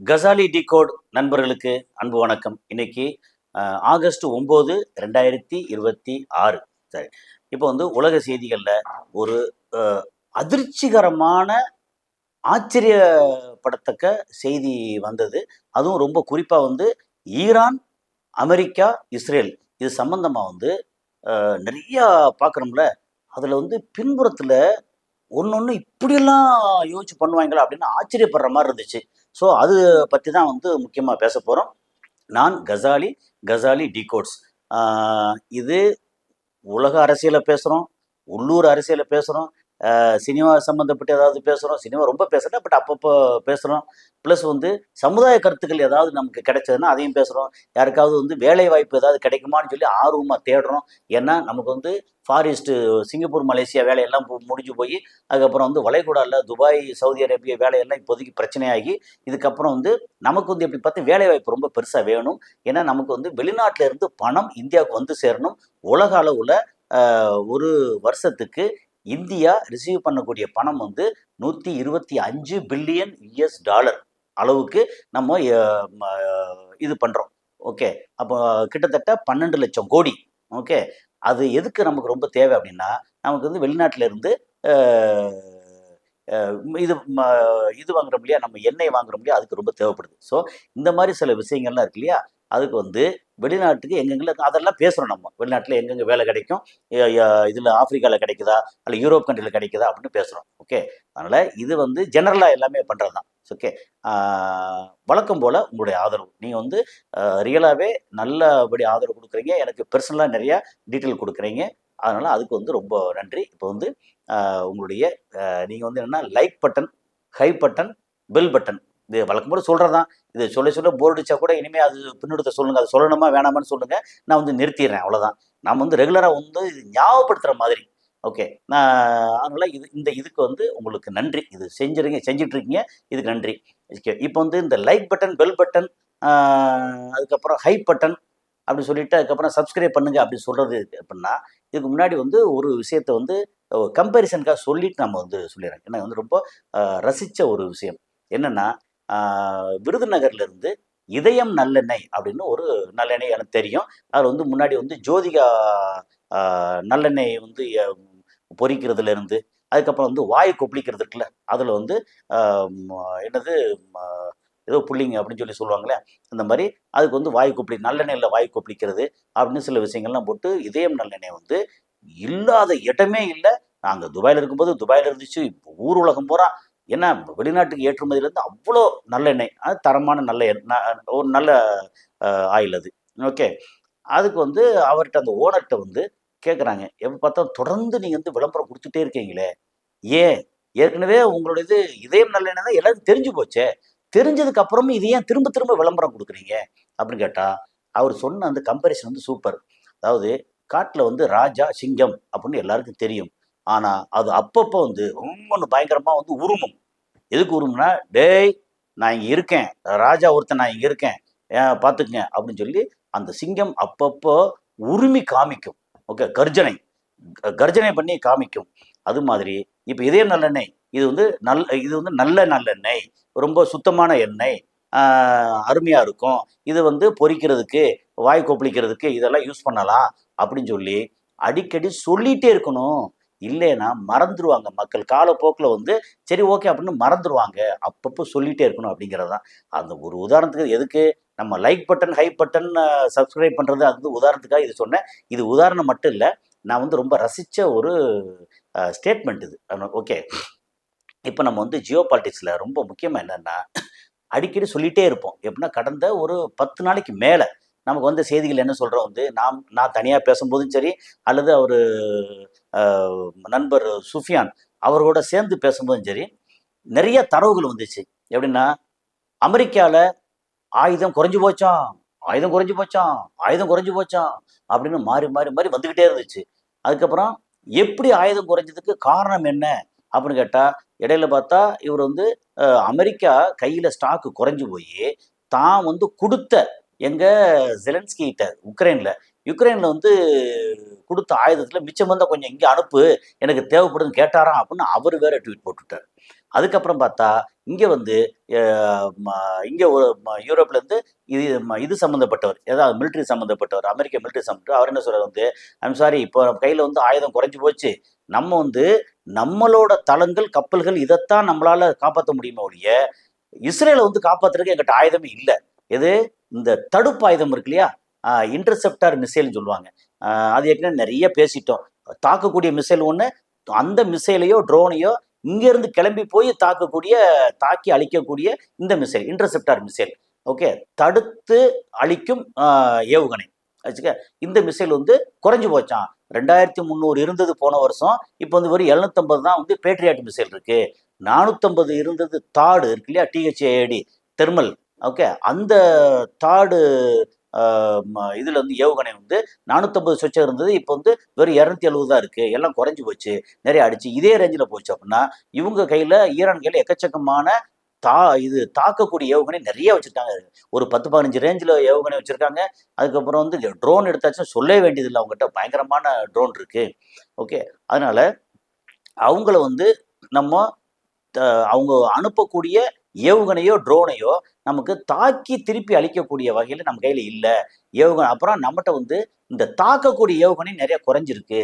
Ghazali decode நண்பர்களுக்கு அன்பு வணக்கம். இன்னைக்கு ஆகஸ்ட் 9, 2026. சரி, இப்போ வந்து உலக செய்திகளில் ஒரு அதிர்ச்சிகரமான ஆச்சரியப்படத்தக்க செய்தி வந்தது. அதுவும் ரொம்ப குறிப்பாக வந்து ஈரான், அமெரிக்கா, இஸ்ரேல் இது சம்பந்தமாக வந்து நிறையா பார்க்குறோம்ல. அதில் வந்து பின்புறத்தில் ஒன்று இப்படியெல்லாம் யோசிச்சு பண்ணுவாங்களா அப்படின்னு ஆச்சரியப்படுற மாதிரி இருந்துச்சு. ஸோ அது பற்றி தான் வந்து முக்கியமாக பேச போகிறோம். நான் கசாலி டிகோட்ஸ். இது உலக அரசியலை பேசுகிறோம், உள்ளூர் அரசியலை பேசுகிறோம், சினிமா சம்மந்தப்பட்டு ஏதாவது பேசுகிறோம். சினிமா ரொம்ப பேசல, பட் அப்பப்போ பேசுகிறோம். ப்ளஸ் வந்து சமுதாய கருத்துக்கள் ஏதாவது நமக்கு கிடைச்சதுன்னா அதையும் பேசுகிறோம். யாருக்காவது வந்து வேலை வாய்ப்பு ஏதாவது கிடைக்குமான்னு சொல்லி ஆர்வமாக தேடுறோம். ஏன்னா நமக்கு வந்து ஃபாரிஸ்ட்டு, சிங்கப்பூர், மலேசியா வேலையெல்லாம் முடிஞ்சு போய் அதுக்கப்புறம் வந்து வளைகுடாவில் துபாய், சவுதி அரேபியா வேலையெல்லாம் இப்போதைக்கு பிரச்சனையாகி இதுக்கப்புறம் வந்து நமக்கு வந்து எப்படி பார்த்து வேலை வாய்ப்பு ரொம்ப பெருசாக வேணும். ஏன்னா நமக்கு வந்து வெளிநாட்டில் இருந்து பணம் இந்தியாவுக்கு வந்து சேரணும். உலக அளவில் ஒரு வருஷத்துக்கு இந்தியா ரிசீவ் பண்ணக்கூடிய பணம் வந்து 125 பில்லியன் US$ அளவுக்கு நம்ம இது பண்ணுறோம். ஓகே, அப்போ கிட்டத்தட்ட 12 லட்சம் கோடி. ஓகே, அது எதுக்கு நமக்கு ரொம்ப தேவை அப்படின்னா, நமக்கு வந்து வெளிநாட்டில் இருந்து இது இது வாங்குறோம் இல்லையா, நம்ம எண்ணெய் வாங்குறோம் இல்லையா, அதுக்கு ரொம்ப தேவைப்படுது. ஸோ இந்த மாதிரி சில விஷயங்கள்லாம் இருக்கு இல்லையா, அதுக்கு வந்து வெளிநாட்டுக்கு எங்கெங்கே அதெல்லாம் பேசுகிறோம். நம்ம வெளிநாட்டில் எங்கெங்கே வேலை கிடைக்கும், இதில் ஆப்பிரிக்காவில் கிடைக்குதா அல்ல யூரோப் கண்ட்ரியில் கிடைக்குதா அப்படின்னு பேசுகிறோம். ஓகே, அதனால் இது வந்து ஜெனரலாக எல்லாமே பண்ணுறது தான். ஓகே, வழக்கம் போல் உங்களுடைய ஆதரவு நீங்கள் வந்து ரியலாகவே நல்லபடி ஆதரவு கொடுக்குறீங்க. எனக்கு பர்சனலாக நிறையா டீட்டெயில் கொடுக்குறீங்க. அதனால் அதுக்கு வந்து ரொம்ப நன்றி. இப்போ வந்து உங்களுடைய நீங்கள் வந்து என்னென்னா like button, high button, bell button, இது வழக்கம் போல சொல்கிறது தான். இது சொல்ல போர் அடிச்சா கூட இனிமேல் அது பின்னெடுத்த சொல்லுங்கள், அது சொல்லணுமா வேணாமான்னு சொல்லுங்கள், நான் வந்து நிறுத்திடுறேன், அவ்வளோதான். நான் வந்து ரெகுலராக வந்து இது ஞாபகப்படுத்துகிற மாதிரி. ஓகே, அதனால் இதுக்கு வந்து உங்களுக்கு நன்றி. இது செஞ்சிட்ருக்கீங்க, இதுக்கு நன்றி. ஓகே, இப்போ வந்து இந்த லைக் பட்டன், பெல் பட்டன், அதுக்கப்புறம் ஹை பட்டன் அப்படி சொல்லிட்டு அதுக்கப்புறம் சப்ஸ்கிரைப் பண்ணுங்க அப்படி சொல்கிறது அப்படின்னா, இதுக்கு முன்னாடி வந்து ஒரு விஷயத்தை வந்து கம்பேரிசனுக்காக சொல்லிட்டு நம்ம வந்து சொல்லிடுறேன். ஏன்னா வந்து ரொம்ப ரசித்த ஒரு விஷயம் என்னென்னா, விருதுநகர்லேருந்து இதயம் நல்லெண்ணெய் அப்படின்னு ஒரு நல்லெண்ணெய் எனக்கு தெரியும். அதில் வந்து முன்னாடி வந்து ஜோதிகா நல்லெண்ணெய் வந்து பொரிக்கிறதுலேருந்து அதுக்கப்புறம் வந்து வாய் கொப்பளிக்கிறது இருக்குல்ல, அதில் வந்து என்னது ஏதோ புள்ளிங்க அப்படின்னு சொல்லி சொல்லுவாங்களே, அந்த மாதிரி அதுக்கு வந்து வாய் கொப்பளி, நல்லெண்ணெயில் வாய் கொப்பளிக்கிறது அப்படின்னு சில விஷயங்கள்லாம் போட்டு இதயம் நல்லெண்ணெய் வந்து இல்லாத இடமே இல்லை. நாங்கள் துபாயில் இருக்கும்போது துபாயில் இருந்துச்சு, இப்போ ஊர் உலகம் பூரா. ஏன்னா வெளிநாட்டுக்கு ஏற்றுமதியிலேருந்து அவ்வளோ நல்லெண்ணெய், அது தரமான நல்ல ஒரு நல்ல ஆயில் அது. ஓகே, அதுக்கு வந்து அவர்கிட்ட அந்த ஓனர்கிட்ட வந்து கேட்குறாங்க, எப்போ பார்த்தா தொடர்ந்து நீங்கள் வந்து விளம்பரம் கொடுத்துட்டே இருக்கீங்களே, ஏன் ஏற்கனவே உங்களோட இது இதயம் நல்லெண்ணெய் தான் எல்லாருக்கும் தெரிஞ்சு போச்சே, தெரிஞ்சதுக்கு அப்புறமும் இது ஏன் திரும்ப திரும்ப விளம்பரம் கொடுக்குறீங்க அப்படின்னு கேட்டால், அவர் சொன்ன அந்த கம்பேரிசன் வந்து சூப்பர். அதாவது காட்டில் வந்து ராஜா, சிங்கம் அப்படின்னு எல்லாருக்கும் தெரியும். ஆனால் அது அப்பப்போ வந்து ரொம்ப பயங்கரமாக வந்து உருமும். எதுக்கு உருமுன்னா, டேய் நான் இங்கே இருக்கேன், ராஜா ஒருத்தன் நான் இங்கே இருக்கேன், பார்த்துக்குங்க அப்படின்னு சொல்லி அந்த சிங்கம் அப்பப்போ உரிமை காமிக்கும். ஓகே, கர்ஜனை பண்ணி காமிக்கும். அது மாதிரி இப்போ இதே நல்லெண்ணெய், இது வந்து நல்ல நல்லெண்ணெய், ரொம்ப சுத்தமான எண்ணெய், அருமையாக இருக்கும். இது வந்து பொரிக்கிறதுக்கு, வாய் கொப்பளிக்கிறதுக்கு இதெல்லாம் யூஸ் பண்ணலாம் அப்படின்னு சொல்லி அடிக்கடி சொல்லிகிட்டே இருக்கணும். இல்லைன்னா மறந்துடுவாங்க மக்கள். காலப்போக்கில் வந்து சரி ஓகே அப்படின்னு மறந்துடுவாங்க. அப்பப்போ சொல்லிகிட்டே இருக்கணும் அப்படிங்கிறது தான். அந்த ஒரு உதாரணத்துக்கு எதுக்கு நம்ம like button, high button, subscribe பண்ணுறது, அது வந்து உதாரணத்துக்காக இது சொன்னேன். இது உதாரணம் மட்டும் இல்லை, நான் வந்து ரொம்ப ரசித்த ஒரு ஸ்டேட்மெண்ட் இது. ஓகே, இப்போ நம்ம வந்து ஜியோ பாலிட்டிக்ஸில் ரொம்ப முக்கியமாக என்னென்னா, அடிக்கடி சொல்லிகிட்டே இருப்போம். எப்படின்னா கடந்த ஒரு 10 நாளைக்கு மேலே நமக்கு வந்து செய்திகள் என்ன சொல்கிறோம் வந்து, நான் தனியாக பேசும்போதும் சரி, அல்லது அவர் நண்பர் சுஃபியான் அவரோட சேர்ந்து பேசும்போதும் சரி, நிறைய தரவுகள் வந்துச்சு. எப்படின்னா, அமெரிக்காவில் ஆயுதம் குறைஞ்சி போச்சான், அப்படின்னு மாறி மாறி மாறி வந்துக்கிட்டே இருந்துச்சு. அதுக்கப்புறம் எப்படி ஆயுதம் குறைஞ்சதுக்கு காரணம் என்ன அப்படின்னு கேட்டால், இடையில பார்த்தா இவர் வந்து அமெரிக்கா கையில் ஸ்டாக்கு குறைஞ்சி போய் தான் வந்து கொடுத்த ஜெலன்ஸ்கி கிட்ட யுக்ரைனில் வந்து கொடுத்த ஆயுதத்தில் மிச்சம் வந்தால் கொஞ்சம் இங்கே அனுப்பு, எனக்கு தேவைப்படுதுன்னு கேட்டாராம் அப்படின்னு அவர் வேற ட்வீட் போட்டுவிட்டார். அதுக்கப்புறம் பார்த்தா இங்கே வந்து இங்கே ஒரு யூரோப்லேருந்து இது சம்மந்தப்பட்டவர், ஏதாவது மிலிட்ரி சம்மந்தப்பட்டவர், அமெரிக்க மிலிட்ரி சம்மந்தப்பட்டவர், அவர் என்ன சொல்றாரு வந்து, ஐம் சாரி, இப்போ கையில் வந்து ஆயுதம் குறைஞ்சி போச்சு, நம்ம வந்து நம்மளோட தளங்கள் கப்பல்கள் இதைத்தான் நம்மளால காப்பாற்ற முடியுமே ஒழிய இஸ்ரேலை வந்து காப்பாத்துறதுக்கு எங்கிட்ட ஆயுதமே இல்லை. எது இந்த தடுப்பு ஆயுதம் இருக்கு இல்லையா, இன்டர்செப்டார் மிசைல்னு சொல்லுவாங்க. அது ஏற்கனவே நிறைய பேசிட்டோம். தாக்கக்கூடிய மிசைல் ஒன்று, அந்த மிசைலையோ ட்ரோனையோ இங்கேருந்து கிளம்பி போய் தாக்கி அழிக்கக்கூடிய இந்த மிசைல் இன்டர்செப்டார் மிசைல். ஓகே, தடுத்து அழிக்கும் ஏவுகணை வச்சுக்க. இந்த மிசைல் வந்து குறைஞ்சு போச்சான். 2300 இருந்தது போன வருஷம், இப்போ வந்து வெறும் 750 தான் வந்து பேட்ரியாட் மிசைல் இருக்கு. 450 இருந்தது தாடு இருக்கு இல்லையா, டிஹெச்ஏடி தெர்மல். ஓகே, அந்த தாடு இதுல வந்து ஏவுகணை வந்து 450 சொச்சம் இருந்தது, இப்போ வந்து வெறும் 270 தான் இருக்கு. எல்லாம் குறைஞ்சு போச்சு, நிறைய அடிச்சு இதே ரேஞ்சில் போச்சு அப்படின்னா இவங்க கையில, ஈரான் கையில எக்கச்சக்கமான தாக்கக்கூடிய ஏவுகணை நிறைய வச்சிருக்காங்க. ஒரு 10-15 ரேஞ்சில் ஏவுகணை வச்சிருக்காங்க. அதுக்கப்புறம் வந்து ட்ரோன் எடுத்தாச்சும் சொல்ல வேண்டியதில்லை, அவங்ககிட்ட பயங்கரமான ட்ரோன் இருக்கு. ஓகே, அதனால அவங்கள வந்து நம்ம அவங்க அனுப்பக்கூடிய ஏவுகணையோ ட்ரோனையோ நமக்கு தாக்கி திருப்பி அழிக்கக்கூடிய வகையில் நம்ம கையில் இல்லை ஏவுகணை. அப்புறம் நம்மகிட்ட வந்து இந்த தாக்கக்கூடிய ஏவுகணை நிறைய குறைஞ்சிருக்கு.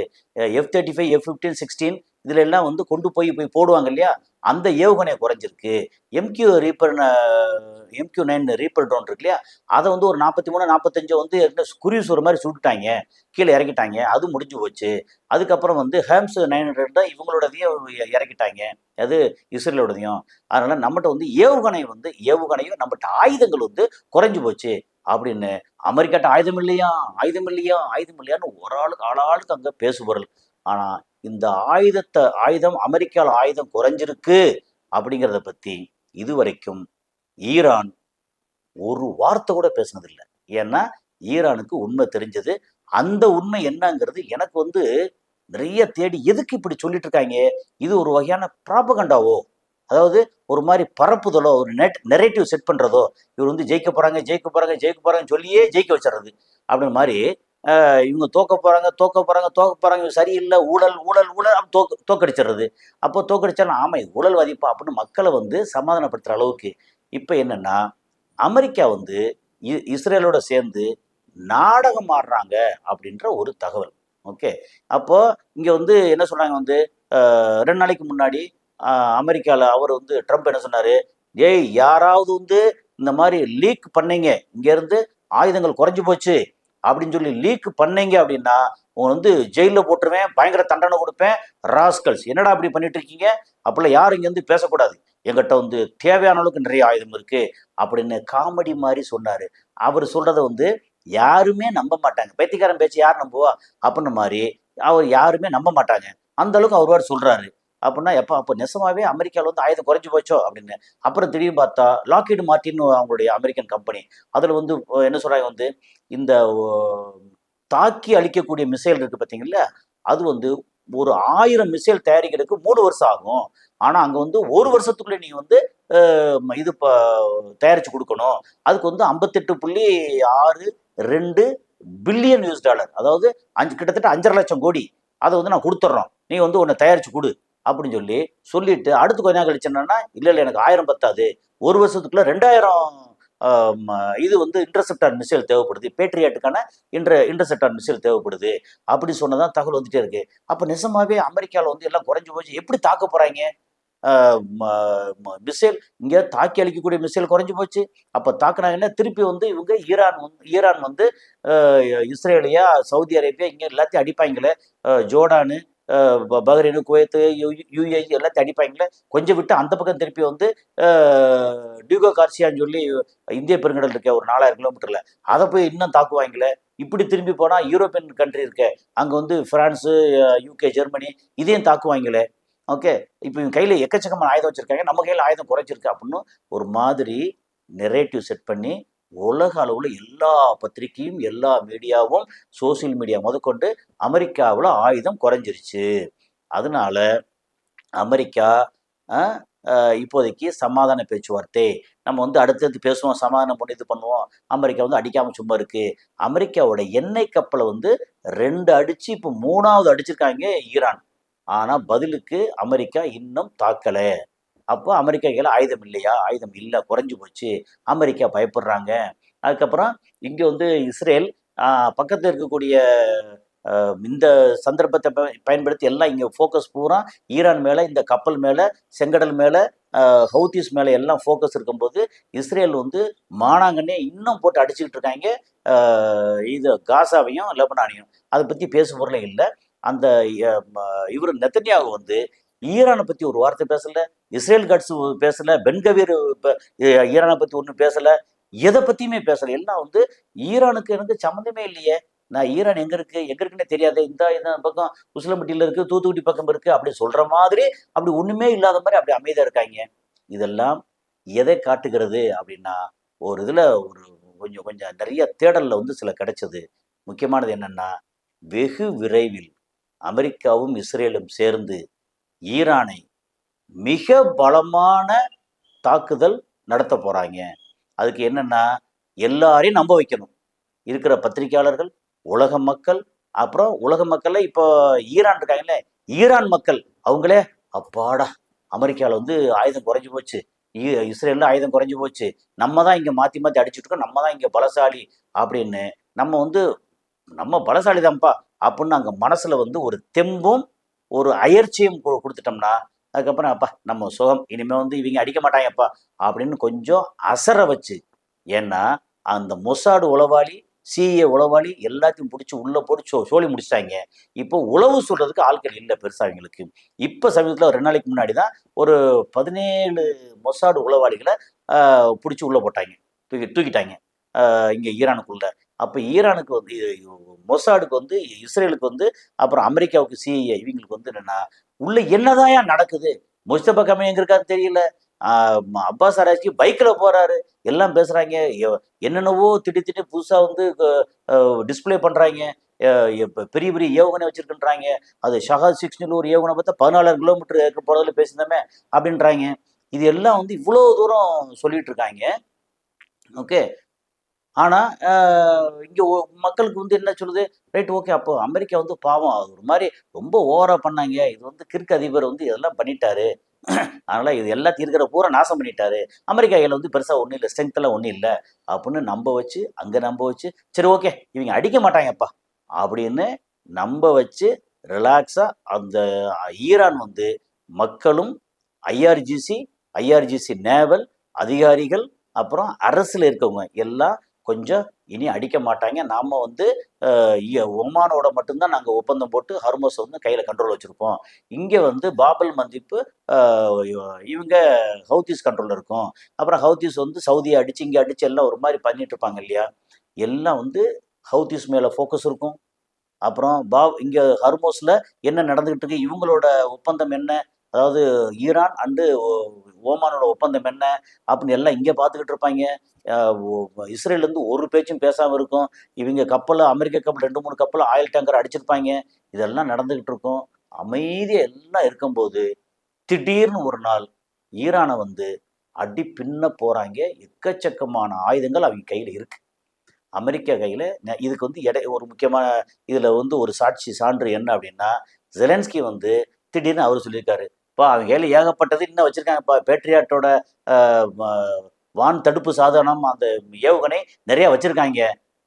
F-35, F-15, 16 இதுல எல்லாம் வந்து கொண்டு போய் போடுவாங்க இல்லையா, அந்த ஏவுகணை குறைஞ்சிருக்கு. MQ-9 ரீப்பர் ட்ரோன் இருக்கு இல்லையா, அதை வந்து ஒரு 43, 45 வந்து குருவிஸ் ஒரு மாதிரி சுட்டுட்டாங்க, கீழே இறக்கிட்டாங்க, அது முடிஞ்சு போச்சு. அதுக்கப்புறம் வந்து ஹேம்ஸ் 900 இவங்களோடதையும் இறக்கிட்டாங்க, அது இஸ்ரேலோடதையும். அதனால நம்மகிட்ட வந்து ஏவுகணையும் நம்மகிட்ட ஆயுதங்கள் வந்து குறைஞ்சு போச்சு அப்படின்னு. அமெரிக்காட்ட ஆயுதம் இல்லையா, ஆயுதம் இல்லையா, ஆயுதம் இல்லையான்னு ஒரு ஆளுக்கு அங்க பேசுபொருள். ஆனா இந்த ஆயுதம் அமெரிக்கால ஆயுதம் குறைஞ்சிருக்கு அப்படிங்கிறத பத்தி இதுவரைக்கும் ஈரான் ஒரு வார்த்தை கூட பேசினதில்லை. ஏன்னா ஈரானுக்கு உண்மை தெரிஞ்சது. அந்த உண்மை என்னங்கிறது எனக்கு வந்து நிறைய தேடி, எதுக்கு இப்படி சொல்லிட்டு இருக்காங்க, இது ஒரு வகையான ப்ராபகண்டாவோ, அதாவது ஒரு மாதிரி பரப்புதலோ, ஒரு நெரேட்டிவ் செட் பண்றதோ, இவர் வந்து ஜெயிக்க போறாங்கன்னு சொல்லியே ஜெயிக்க வச்சிடறது அப்படின்னு மாதிரி. இவங்க தோக்க போறாங்க, சரியில்லை, ஊழல் ஊழல் ஊழல், தோக்கடிச்சிடுறது. அப்போ தோக்கடிச்சாலும் ஆமா இது ஊழல் வாதிப்பா அப்படின்னு மக்களை வந்து சமாதானப்படுத்துற அளவுக்கு. இப்போ என்னன்னா அமெரிக்கா வந்து இஸ்ரேலோட சேர்ந்து நாடகம் ஆடுறாங்க அப்படின்ற ஒரு தகவல். ஓகே, அப்போ இங்க வந்து என்ன சொல்றாங்க வந்து, 2 நாளைக்கு முன்னாடி அமெரிக்காவில் அவர் வந்து ட்ரம்ப் என்ன சொன்னாரு, ஏய் யாராவது வந்து இந்த மாதிரி லீக் பண்ணீங்க, இங்க இருந்து ஆயுதங்கள் குறைஞ்சு போச்சு அப்படின்னு சொல்லி லீக் பண்ணீங்க அப்படின்னா உங்க வந்து ஜெயிலில் போட்டுருவேன், பயங்கர தண்டனை கொடுப்பேன், ராஸ்கல்ஸ் என்னடா அப்படி பண்ணிட்டு இருக்கீங்க, அப்படிலாம் யாரும் இங்க வந்து பேசக்கூடாது, எங்கிட்ட வந்து தேவையான அளவுக்கு நிறைய ஆயுதம் இருக்கு அப்படின்னு காமெடி மாதிரி சொன்னாரு. அவர் சொல்றத வந்து யாருமே நம்ப மாட்டாங்க. பைத்தியக்காரன் பேச்சு யார் நம்புவா அப்படின்னு மாதிரி அவர் யாருமே நம்ப மாட்டாங்க. அந்த அளவுக்கு அவர் சொல்றாரு அப்படின்னா, எப்போ அப்போ நெசமாவே அமெரிக்காவில் வந்து ஆயுதம் குறைஞ்சு போச்சோ அப்படின்னு. அப்புறம் திடீர்னு பார்த்தா லாக்ஹீட் மார்ட்டின் அவங்களுடைய அமெரிக்கன் கம்பெனி, அதில் வந்து என்ன சொல்றாங்க வந்து, இந்த தாக்கி அழிக்கக்கூடிய மிசைல் இருக்கு பார்த்தீங்களா, அது வந்து ஒரு 1000 மிசைல் தயாரிக்கிறதுக்கு 3 வருஷம் ஆகும். ஆனா அங்க வந்து 1 வருஷத்துக்குள்ள நீங்க வந்து இது தயாரிச்சு கொடுக்கணும். அதுக்கு வந்து 58.62 பில்லியன் US டாலர், அதாவது கிட்டத்தட்ட 5.5 லட்சம் கோடி, அதை வந்து நான் கொடுத்துட்றோம், நீ வந்து உன்னை தயாரிச்சு கொடு அப்படின்னு சொல்லிட்டு அடுத்து கொஞ்ச நாள் கழிச்சு என்னன்னா, இல்லை எனக்கு 1000 பத்தாது, 1 வருஷத்துக்குள்ள 2000 இது வந்து இன்டர்செப்டார் மிசைல் தேவைப்படுது, பேட்ரியாட்டுக்கான இன்டர்செப்டார் மிசைல் தேவைப்படுது அப்படி சொன்னதான் தகவல் வந்துட்டே இருக்கு. அப்ப நிஜமாவே அமெரிக்காவில் வந்து எல்லாம் குறைஞ்சு போச்சு, எப்படி தாக்க போறாங்க, மிசைல் இங்க தாக்கி அழிக்கக்கூடிய மிசைல் குறைஞ்சு போச்சு. அப்ப தாக்குனாங்கன்னா திருப்பி வந்து இவங்க ஈரான் வந்து இஸ்ரேலியா, சவுதி அரேபியா இங்க எல்லாத்தையும் அடிப்பாங்களே, ஜோர்டானு, பஹ்ரைனு, குவைத்து, UAE எல்லாத்தையும் அடிப்பாங்களே, கொஞ்சம் விட்டு அந்த பக்கம் திருப்பி வந்து டியூகோ கார்சியான்னு சொல்லி இந்திய பெருங்கடல் இருக்க ஒரு 4000 கிலோமீட்டர்ல, அதை போய் இன்னும் தாக்குவாங்களே. இப்படி திரும்பி போனா யூரோப்பியன் கண்ட்ரி இருக்க, அங்க வந்து பிரான்ஸு, UK, ஜெர்மனி இதையும் தாக்குவாங்களே. ஓகே, இப்போ இவங்க கையில் எக்கச்சக்கமான ஆயுதம் வச்சிருக்காங்க, நம்ம கையில் ஆயுதம் குறைச்சிருக்கு அப்படின்னு ஒரு மாதிரி நெரேட்டிவ் செட் பண்ணி உலக அளவில் எல்லா பத்திரிகையும் எல்லா மீடியாவும் சோசியல் மீடியா முதற்கொண்டு அமெரிக்காவில் ஆயுதம் குறைஞ்சிருச்சு, அதனால அமெரிக்கா இப்போதைக்கு சமாதான பேச்சுவார்த்தை நம்ம வந்து அடுத்தடுத்து பேசுவோம், சமாதானம் பண்ணி இது பண்ணுவோம், அமெரிக்கா வந்து அடிக்காம சும்மா இருக்கு. அமெரிக்காவோட எண்ணெய் கப்பலை வந்து 2 அடிச்சு இப்போ 3வது அடிச்சிருக்காங்க ஈரான். ஆனா பதிலுக்கு அமெரிக்கா இன்னும் தாக்கல. அப்போ அமெரிக்கா கையில் ஆயுதம் இல்லையா? ஆயுதம் இல்லை, குறைஞ்சு போச்சு. அமெரிக்கா பயப்படுறாங்க. அதுக்கப்புறம் இங்கே வந்து இஸ்ரேல் பக்கத்தில் இருக்கக்கூடிய இந்த சந்தர்ப்பத்தை பயன்படுத்தி எல்லாம் இங்கே ஃபோக்கஸ் பூரா ஈரான் மேலே, இந்த கப்பல் மேலே, செங்கடல் மேலே, ஹவுத்திஸ் மேலே எல்லாம் ஃபோக்கஸ் இருக்கும்போது இஸ்ரேல் வந்து மானாங்கன்னே இன்னும் போட்டு அடிச்சுக்கிட்டு இருக்காங்க இது காசாவையும் லெபனானையும். அதை பற்றி பேசும் பொருளே இல்லை. அந்த இவர் நெத்தன்யாகு வந்து ஈரானை பற்றி ஒரு வார்த்தை பேசலை, இஸ்ரேல் கட்ஸ் பேசலை, பென்கவீர் ஈரானை பற்றி ஒன்றும் பேசலை, எதை பற்றியுமே பேசலை. எல்லாம் வந்து ஈரானுக்கு எனக்கு சம்மந்தமே இல்லையே, நான் ஈரான் எங்கே இருக்குன்னே தெரியாது, இந்த பக்கம் உசிலம்பட்டியில் இருக்குது, தூத்துக்குடி பக்கம் இருக்குது அப்படி சொல்கிற மாதிரி, அப்படி ஒன்றுமே இல்லாத மாதிரி அப்படி அமைதியாக இருக்காங்க. இதெல்லாம் எதை காட்டுகிறது அப்படின்னா, ஒரு இதில் ஒரு கொஞ்சம் கொஞ்சம் நிறைய தேடலில் வந்து சில கிடைச்சது. முக்கியமானது என்னென்னா, வெகு விரைவில் அமெரிக்காவும் இஸ்ரேலும் சேர்ந்து ஈரானை மிக பலமான தாக்குதல் நடத்த போகிறாங்க. அதுக்கு என்னென்னா, எல்லாரையும் நம்ப வைக்கணும். இருக்கிற பத்திரிகையாளர்கள், உலக மக்கள், அப்புறம் உலக மக்கள்ல இப்போ ஈரான் இருக்காங்களே, ஈரான் மக்கள் அவங்களே அப்பாடா அமெரிக்காவில் வந்து ஆயுதம் குறைஞ்சி போச்சு, இஸ்ரேலில் ஆயுதம் குறைஞ்சி போச்சு, நம்ம தான் இங்கே மாற்றி மாற்றி அடிச்சுட்டு இருக்கோம், நம்ம தான் இங்கே பலசாலி அப்படின்னு நம்ம பலசாலி தான்ப்பா அப்படின்னு அங்கே மனசில் வந்து ஒரு தெம்பும் ஒரு அயற்சியும் கொடுத்துட்டோம்னா, அதுக்கப்புறம் அப்பா நம்ம சுகம், இனிமேல் வந்து இவங்க அடிக்க மாட்டாங்கப்பா அப்படின்னு கொஞ்சம் அசர வச்சு. ஏன்னா அந்த மொசாடு உளவாளி, சிஏ உளவாளி எல்லாத்தையும் பிடிச்சி உள்ளே போட்டு சோழி முடிச்சிட்டாங்க. இப்போ உளவு சொல்கிறதுக்கு ஆட்கள் இல்லை பெருசாக அவங்களுக்கு. இப்போ சமீபத்தில் 2 நாளைக்கு முன்னாடி தான் ஒரு 17 மொசாடு உளவாளிகளை பிடிச்சி உள்ளே போட்டாங்க, தூக்கிட்டாங்க இங்கே ஈரானுக்குள்ள. அப்போ ஈரானுக்கு வந்து மொசாடுக்கு வந்து இஸ்ரேலுக்கு வந்து அப்புறம் அமெரிக்காவுக்கு சிஐஏ இவங்களுக்கு வந்து என்னென்னா உள்ள என்னதான் நடக்குது, முஸ்தபா கமி எங்க இருக்காருன்னு தெரியல, அப்பாஸ் ஆராய்ச்சி பைக்கில் போகிறாரு, எல்லாம் பேசுகிறாங்க, என்னென்னவோ திட்டி புதுசாக வந்து டிஸ்பிளே பண்ணுறாங்க, பெரிய பெரிய ஏவுகணை வச்சுருக்குன்றாங்க. அது ஷஹாத் 6 ஒரு ஏவுகணை பார்த்தா 14 கிலோமீட்டர் போகிறதுல பேசியிருந்தோமே அப்படின்றாங்க. இது எல்லாம் வந்து இவ்வளோ தூரம் சொல்லிட்டு இருக்காங்க. ஓகே, ஆனால் இங்கே மக்களுக்கு வந்து என்ன சொல்லுது, ரைட் ஓகே, அப்போ அமெரிக்கா வந்து பாவம் அது ஒரு மாதிரி ரொம்ப ஓவராக பண்ணாங்க, இது வந்து கிறுக்கு அதிபர் வந்து இதெல்லாம் பண்ணிட்டாரு, அதனால் இது எல்லாத்தையும் இருக்கிற பூரா நாசம் பண்ணிட்டாரு, அமெரிக்கா கையில் வந்து பெருசாக ஒன்றும் இல்லை, ஸ்ட்ரென்த்தெல்லாம் ஒன்றும் இல்லை அப்படின்னு நம்ப வச்சு, அங்கே நம்ப வச்சு, சரி ஓகே இவங்க அடிக்க மாட்டாங்கப்பா அப்படின்னு நம்ப வச்சு ரிலாக்ஸாக அந்த ஈரான் வந்து மக்களும் ஐஆர்ஜிசி நேவல் அதிகாரிகள் அப்புறம் அரசில் இருக்கவங்க எல்லாம் கொஞ்சம் இனி அடிக்க மாட்டாங்க, நாம் வந்து ஒமானோட மட்டும்தான் நாங்கள் ஒப்பந்தம் போட்டு ஹர்மோஸை வந்து கையில் கண்ட்ரோல் வச்சுருப்போம், இங்கே வந்து பாபல் மந்திப்பு இவங்க ஹவுத்திஸ் கண்ட்ரோலில் இருக்கும், அப்புறம் ஹவுத்திஸ் வந்து சவுதியை அடித்து இங்கே அடித்து எல்லாம் ஒரு மாதிரி பண்ணிட்டு இருப்பாங்க இல்லையா, எல்லாம் வந்து ஹவுத்திஸ் மேலே ஃபோக்கஸ் இருக்கும். அப்புறம் இங்கே ஹர்மோஸில் என்ன நடந்துக்கிட்டு இருக்கு, இவங்களோட ஒப்பந்தம் என்ன, அதாவது ஈரான் அண்டு ஓமானோட ஒப்பந்தம் என்ன அப்படின்னு எல்லாம் இங்கே பார்த்துக்கிட்டு இருப்பாங்க. இஸ்ரேலேருந்து ஒரு பேச்சும் பேசாமல் இருக்கும். இவங்க கப்பல், அமெரிக்க கப்பல் 2-3 கப்பல் ஆயில் டேங்கர் அடிச்சிருப்பாங்க. இதெல்லாம் நடந்துக்கிட்டு இருக்கும். அமைதியாக எல்லாம் இருக்கும்போது திடீர்னு ஒரு நாள் ஈரானை வந்து அடி பின்ன போகிறாங்க. எக்கச்சக்கமான ஆயுதங்கள் அவங்க கையில் இருக்குது. அமெரிக்கா கையில் இதுக்கு வந்து ஒரு முக்கியமான இதில் வந்து ஒரு சான்று என்ன அப்படின்னா, ஜெலன்ஸ்கி வந்து திடீர்னு அவர் சொல்லியிருக்காரு, அவங்க கையில் ஏகப்பட்டது இன்னும் வச்சுருக்காங்கப்பா, பேட்ரியாட்டோட வான் தடுப்பு சாதனம் அந்த ஏவுகணை நிறையா வச்சுருக்காங்க,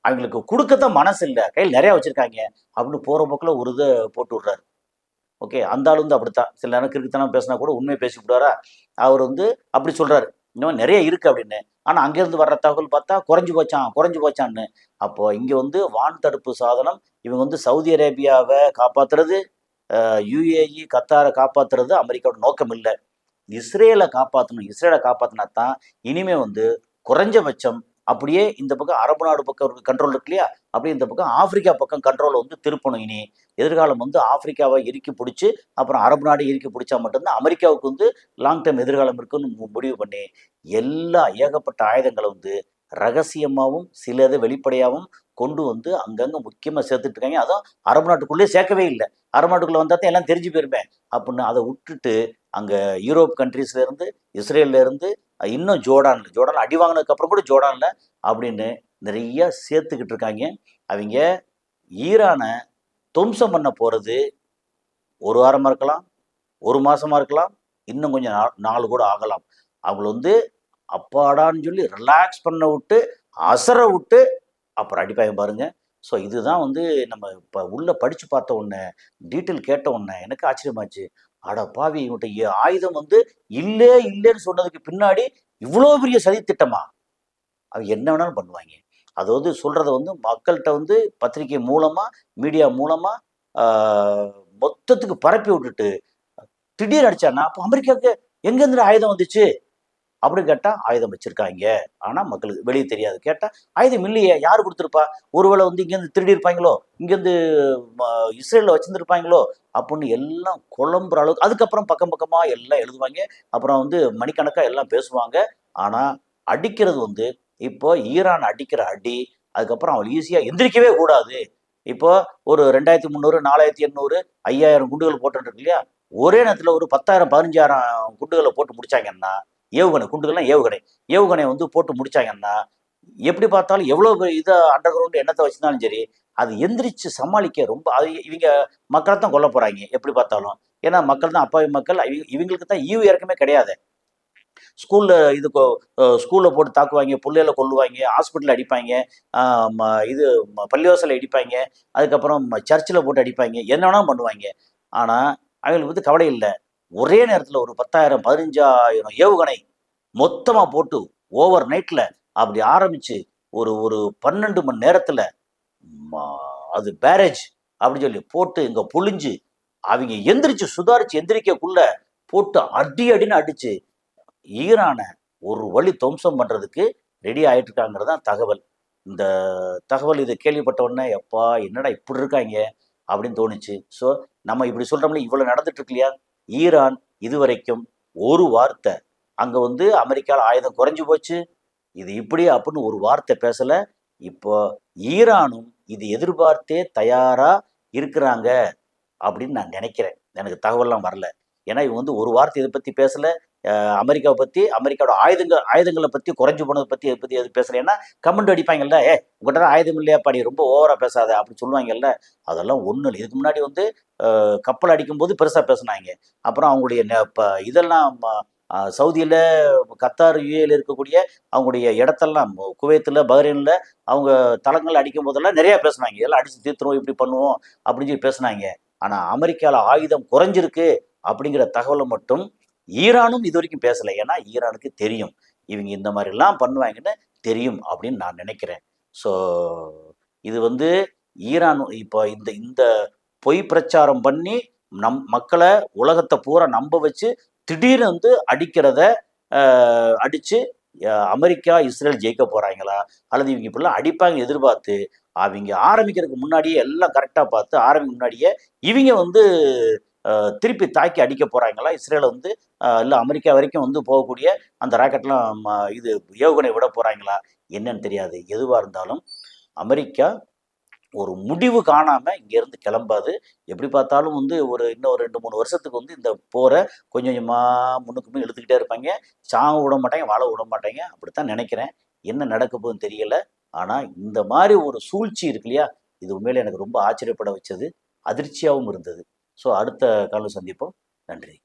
அவங்களுக்கு கொடுக்கத்தான் மனசு இல்லை, கையில் நிறையா வச்சுருக்காங்க அப்படின்னு போகிற போக்கில் ஒரு இதை போட்டு விட்றாரு. ஓகே, அந்த ஆள் வந்து அப்படித்தான், சில நேரம் கிறுக்குத்தனம் பேசினா கூட உண்மையை பேசி விடுவாரா, அவர் வந்து அப்படி சொல்கிறாரு, இன்னும் நிறைய இருக்குது அப்படின்னு. ஆனால் அங்கேருந்து வர்ற தகவல் பார்த்தா குறைஞ்சி போச்சான்னு. அப்போது இங்கே வந்து வான் தடுப்பு சாதனம் இவங்க வந்து சவுதி அரேபியாவை காப்பாற்றுறது, யுஏஇ கத்தாரை காப்பாற்றுறது அமெரிக்காவோட நோக்கம் இல்லை, இஸ்ரேலை காப்பாற்றணும். இஸ்ரேலை காப்பாற்றினா தான் இனிமே வந்து குறைஞ்சபட்சம் அப்படியே இந்த பக்கம் அரபு நாடு பக்கம் கண்ட்ரோல் இருக்கு இல்லையா, அப்படியே இந்த பக்கம் ஆப்பிரிக்கா பக்கம் கண்ட்ரோலை வந்து திருப்பணும். இனி எதிர்காலம் வந்து ஆப்பிரிக்காவை இறுக்கி பிடிச்சி அப்புறம் அரபு நாடு இறுக்கி பிடிச்சா மட்டும்தான் அமெரிக்காவுக்கு வந்து லாங் டேர்ம் எதிர்காலம் இருக்குன்னு முடிவு பண்ணி ஏகப்பட்ட ஆயுதங்களை வந்து ரகசியமாகவும் சிலது வெளிப்படையாகவும் கொண்டு வந்து அங்கங்கே முக்கியமாக சேர்த்துட்டு இருக்காங்க. அதுவும் அரபு நாட்டுக்குள்ளேயே சேர்க்கவே இல்லை, அரபு நாட்டுக்குள்ளே வந்தால் தான் எல்லாம் தெரிஞ்சு போயிருப்பேன் அப்படின்னு அதை விட்டுட்டு அங்கே யூரோப் கண்ட்ரீஸ்லேருந்து, இஸ்ரேல்லேருந்து, இன்னும் ஜோர்டான் அடி வாங்கினதுக்கப்புறம் கூட ஜோர்டானில் அப்படின்னு நிறைய சேர்த்துக்கிட்டு இருக்காங்க. அவங்க ஈரானை துவம்சம் பண்ண போகிறது ஒரு வாரமாக இருக்கலாம், ஒரு மாதமாக இருக்கலாம், இன்னும் கொஞ்சம் நாள் கூட ஆகலாம். அவங்கள வந்து அப்பாடான்னு சொல்லி ரிலாக்ஸ் பண்ண விட்டு, அசர விட்டு அப்புறம் அடிப்பாங்க பாருங்க. ஸோ இதுதான் வந்து நம்ம இப்போ உள்ள படிச்சு பார்த்த உடனே, டீட்டெயில் கேட்ட உடனே எனக்கு ஆச்சரியமாச்சு. அட பாவி! இவன்ட்ட ஆயுதம் வந்து இல்லேன்னு சொன்னதுக்கு பின்னாடி இவ்வளோ பெரிய சதி திட்டமா? அவங்க என்ன வேணாலும் பண்ணுவாய்ங்க. அதாவது சொல்றத வந்து மக்கள்ட்ட வந்து பத்திரிகை மூலமா, மீடியா மூலமா ஆ மொத்தத்துக்கு பரப்பி விட்டுட்டு, திடீர்னு அடிச்சான்னா, அப்போ அமெரிக்காவுக்கு எங்கேருந்து ஆயுதம் வந்துச்சு? அப்படின்னு கேட்டா, ஆயுதம் வச்சிருக்காய்ங்க. ஆனா மக்களுக்கு வெளிய தெரியாது. கேட்டா, ஆயுதம் இல்லையே! யாரு குடுத்துருப்பா? ஒருவேளை வந்து இங்கேருந்து திருடியிருப்பாய்ங்களோ? இங்கேருந்து ம இஸ்ரேல்ல வச்சிருந்திருப்பாய்ங்களோ? அப்படின்னு எல்லாம் குழம்புற அளவுக்கு அதுக்கப்புறம் பக்கம் பக்கமா எல்லாம் எழுதுவாய்ங்க. அப்புறம் வந்து மணிக்கணக்கா எல்லாம் பேசுவாங்க. ஆனா, அடிக்கிறது வந்து இப்போ ஈரான் அடிக்கிற அடி, அதுக்கப்புறம் அவன் ஈஸியா எந்திரிக்கவே கூடாது. இப்போ ஒரு 2300, 4800, 5000 குண்டுகள் போட்டுருக்கு இல்லையா? ஒரே நேரத்துல ஒரு 10,000, 15,000 குண்டுகள போட்டு முடிச்சாங்கன்னா, ஏவுகணை குண்டுகள்னா ஏவுகணை. ஏவுகணைய வந்து போட்டு முடிச்சாங்கன்னா, எப்படி பார்த்தாலும் எவ்வளோ இத அண்டர் கிரவுண்ட் என்னத்த வச்சிருந்தாலும் சரி, அது எந்திரிச்சு சமாளிக்க ரொம்ப அது இவிங்க மக்கள தான் கொல்ல போறாய்ங்க, எப்படி பார்த்தாலும். ஏன்னா மக்கள் தான் அப்பாவி மக்கள். இவிங்களுக்கு தான் ஈவு இரக்கமே கிடையாதே. ஸ்கூல்ல இது ஸ்கூல்ல போட்டு தாக்குவாய்ங்க, புள்ளைகள கொல்லுவாய்ங்க, ஹாஸ்பிட்டல்ல அடிப்பாய்ங்க, ஆ ம இது பள்ளிவாசல்ல இடிப்பாய்ங்க, அதுக்கப்புறம் சர்ச்சில போட்டு அடிப்பாய்ங்க, என்ன வேணாலும் பண்ணுவாய்ங்க. ஆனா, அவங்களுக்கு வந்து கவலை இல்ல. ஒரே நேரத்தில ஒரு 10,000, 15,000 ஏவுகணை மொத்தமா போட்டு ஓவர் நைட்ல அப்படி ஆரம்பிச்சு ஒரு ஒரு 12 மணி நேரத்துல ம அது பேரேஜ் அப்படின்னு சொல்லி போட்டு இங்க பொழிஞ்சு அவங்க எந்திரிச்சு சுதாரிச்சு எந்திரிக்கக்குள்ள போட்டு அடி அடின்னு அடிச்சு ஈரான ஒரு வழி துவம்சம் பண்றதுக்கு ரெடி ஆயிட்டு இருக்காங்கிறது தான் தகவல். இந்த தகவல் இதை கேள்விப்பட்ட உடனே எப்பா என்னடா இப்படி இருக்காங்க அப்படின்னு தோணுச்சு. ஸோ நம்ம இப்படி சொல்றோம்ல இவ்வளவு நடந்துட்டு இருக்கு இல்லையா? ஈரான் இதுவரைக்கும் ஒரு வார்த்தை அங்க வந்து அமெரிக்கால ஆயுதம் குறைஞ்சு போச்சு, இது இப்படி அப்படின்னு ஒரு வார்த்தை பேசல. இப்போ ஈரானும் இது எதிர்பார்த்தே தயாரா இருக்கிறாங்க அப்படின்னு நான் நினைக்கிறேன். எனக்கு தகவல்லாம் வரல. ஏன்னா இவங்க வந்து ஒரு வார்த்தை இதை பத்தி பேசல. அமெரிக்காவை பத்தி, அமெரிக்காவோட ஆயுதங்களை பத்தி குறைஞ்சு போனதை பத்தி இதை பத்தி எதுவும் பேசல. ஏன்னா கமெண்ட் அடிப்பாங்கல்ல, உங்கள்கிட்ட தான் ஆயுதம் இல்லையாப்பா, நீ ரொம்ப ஓவரா பேசாத அப்படின்னு சொல்லுவாங்கல்ல. அதெல்லாம் ஒன்றும் இல்லை. இதுக்கு முன்னாடி வந்து கப்பல் அடிக்கும்போது பெருசா பேசுனாங்க. அப்புறம் அவங்களுடைய இதெல்லாம் சவுதியில, கத்தார், யுஏல இருக்கக்கூடிய அவங்களுடைய இடத்தெல்லாம் குவைத்தில், பஹ்ரைன்ல அவங்க தளங்கள் அடிக்கும் போதெல்லாம் நிறைய பேசுனாங்க. இதெல்லாம் அடிச்சு தீர்த்துருவோம், இப்படி பண்ணுவோம் அப்படின்னு சொல்லி பேசுனாங்க. ஆனா அமெரிக்கால ஆயுதம் குறைஞ்சிருக்கு அப்படிங்கிற தகவலை மட்டும் ஈரானும் இது வரைக்கும் பேசல. ஏன்னா ஈரானுக்கு தெரியும் இவங்க இந்த மாதிரி எல்லாம் பண்ணுவாங்கன்னு தெரியும் அப்படின்னு நான் நினைக்கிறேன். ஸோ இது வந்து ஈரான் இப்போ இந்த இந்த பொய் பிரச்சாரம் பண்ணி மக்களை உலகத்தை பூரா நம்ப வச்சு திடீர்னு வந்து அடிக்கிறத அடிச்சு அமெரிக்கா இஸ்ரேல் ஜெயிக்க போறாங்களா, அல்லது இவங்க இப்படிலாம் அடிப்பாங்க எதிர்பார்த்து அவங்க ஆரம்பிக்கிறதுக்கு முன்னாடியே எல்லாம் கரெக்டா பார்த்து ஆரம்பிக்க முன்னாடியே இவங்க வந்து திருப்பி தாக்கி அடிக்க போறாங்களா, இஸ்ரேலை வந்து இல்லை அமெரிக்கா வரைக்கும் வந்து போகக்கூடிய அந்த ராக்கெட்லாம் இது ஏவுகணை விட போறாங்களா என்னன்னு தெரியாது. எதுவாக இருந்தாலும் அமெரிக்கா ஒரு முடிவு காணாம இங்கேருந்து கிளம்பாது. எப்படி பார்த்தாலும் வந்து இன்னும் ஒரு 2, 3 வருஷத்துக்கு வந்து இந்த போரை கொஞ்சம் கொஞ்சமா முன்னுக்கு இழுத்துக்கிட்டே இருப்பாங்க. சாக விட மாட்டாங்க, வாழ விட மாட்டாங்க. அப்படித்தான் நினைக்கிறேன். என்ன நடக்க போகுதுன்னு தெரியல. ஆனா இந்த மாதிரி ஒரு சூழ்ச்சி இருக்கு இல்லையா? இது உண்மையிலே எனக்கு ரொம்ப ஆச்சரியப்பட வச்சது. அதிர்ச்சியாகவும் இருந்தது. ஸோ அடுத்த காலம் சந்திப்போம். நன்றி.